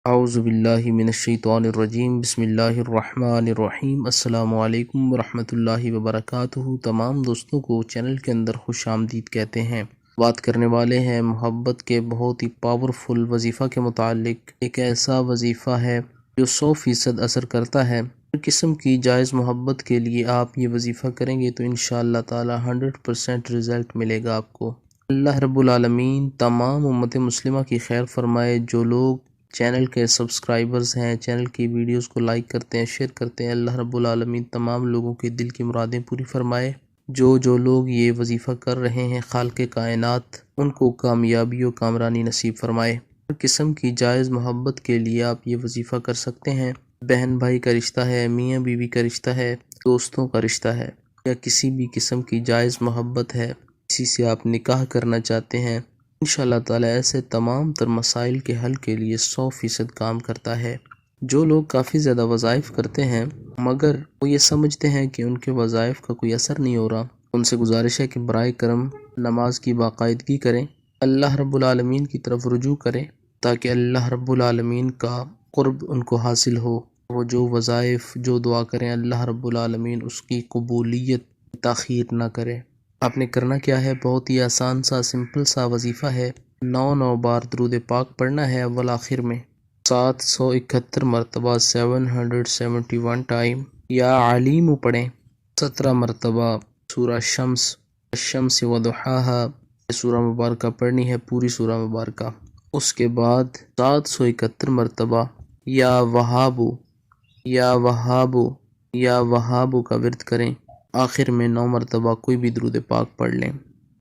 اعوذ باللہ من الشیطان الرجیم، بسم اللہ الرحمن الرحیم۔ السلام علیکم ورحمۃ اللہ وبرکاتہ۔ تمام دوستوں کو چینل کے اندر خوش آمدید کہتے ہیں۔ بات کرنے والے ہیں محبت کے بہت ہی پاورفل وظیفہ کے متعلق۔ ایک ایسا وظیفہ ہے جو 100% اثر کرتا ہے۔ ہر قسم کی جائز محبت کے لیے آپ یہ وظیفہ کریں گے تو انشاءاللہ تعالی 100% رزلٹ ملے گا آپ کو۔ اللہ رب العالمین تمام امت مسلمہ کی خیر فرمائے۔ جو لوگ چینل کے سبسکرائبرز ہیں، چینل کی ویڈیوز کو لائک کرتے ہیں، شیئر کرتے ہیں، اللہ رب العالمین تمام لوگوں کے دل کی مرادیں پوری فرمائے۔ جو لوگ یہ وظیفہ کر رہے ہیں، خالق کائنات ان کو کامیابی و کامرانی نصیب فرمائے۔ ہر قسم کی جائز محبت کے لیے آپ یہ وظیفہ کر سکتے ہیں۔ بہن بھائی کا رشتہ ہے، میاں بیوی کا رشتہ ہے، دوستوں کا رشتہ ہے، یا کسی بھی قسم کی جائز محبت ہے، کسی سے آپ نکاح کرنا چاہتے ہیں، انشاءاللہ تعالی ایسے تمام تر مسائل کے حل کے لیے 100% کام کرتا ہے۔ جو لوگ کافی زیادہ وظائف کرتے ہیں مگر وہ یہ سمجھتے ہیں کہ ان کے وظائف کا کوئی اثر نہیں ہو رہا، ان سے گزارش ہے کہ برائے کرم نماز کی باقاعدگی کریں، اللہ رب العالمین کی طرف رجوع کریں تاکہ اللہ رب العالمین کا قرب ان کو حاصل ہو۔ وہ جو وظائف جو دعا کریں اللہ رب العالمین اس کی قبولیت تاخیر نہ کرے۔ آپ نے کرنا کیا ہے، بہت ہی آسان سا سمپل سا وظیفہ ہے۔ 9 بار درود پاک پڑھنا ہے اول آخر میں، 771 مرتبہ 771 ٹائم، یا علیم پڑھیں 17 مرتبہ، سورہ الشمس وضحاہا، سورہ مبارکہ پڑھنی ہے، پوری سورہ مبارکہ۔ اس کے بعد 771 مرتبہ یا وہابو یا وہابو یا وہابو کا ورد کریں۔ آخر میں 9 مرتبہ کوئی بھی درود پاک پڑھ لیں۔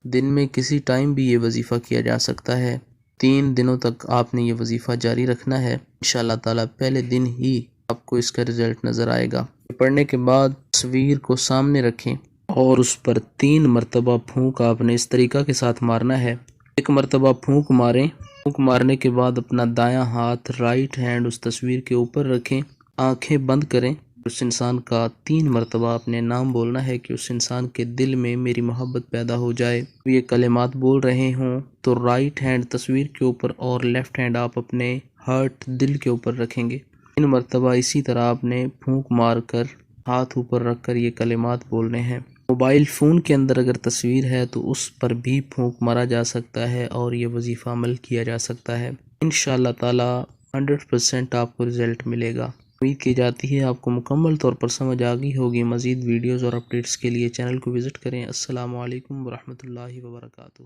دن میں کسی ٹائم بھی یہ وظیفہ کیا جا سکتا ہے۔ 3 دنوں تک آپ نے یہ وظیفہ جاری رکھنا ہے، انشاءاللہ تعالی پہلے دن ہی آپ کو اس کا رزلٹ نظر آئے گا۔ پڑھنے کے بعد تصویر کو سامنے رکھیں اور اس پر 3 مرتبہ پھونک آپ نے اس طریقہ کے ساتھ مارنا ہے۔ 1 مرتبہ پھونک ماریں، پھونک مارنے کے بعد اپنا دایاں ہاتھ رائٹ ہینڈ اس تصویر کے اوپر رکھیں، آنکھیں بند کریں۔ اس انسان کا 3 مرتبہ اپنے نام بولنا ہے کہ اس انسان کے دل میں میری محبت پیدا ہو جائے۔ یہ کلمات بول رہے ہوں تو رائٹ ہینڈ تصویر کے اوپر اور لیفٹ ہینڈ آپ اپنے ہارٹ دل کے اوپر رکھیں گے۔ 3 مرتبہ اسی طرح آپ نے پھونک مار کر ہاتھ اوپر رکھ کر یہ کلمات بولنے ہیں۔ موبائل فون کے اندر اگر تصویر ہے تو اس پر بھی پھونک مارا جا سکتا ہے اور یہ وظیفہ عمل کیا جا سکتا ہے۔ انشاءاللہ تعالی 100% آپ کو رزلٹ ملے گا۔ امید کی جاتی ہے آپ کو مکمل طور پر سمجھ آ گئی ہوگی۔ مزید ویڈیوز اور اپڈیٹس کے لیے چینل کو وزٹ کریں۔ السلام علیکم ورحمۃ اللہ وبرکاتہ۔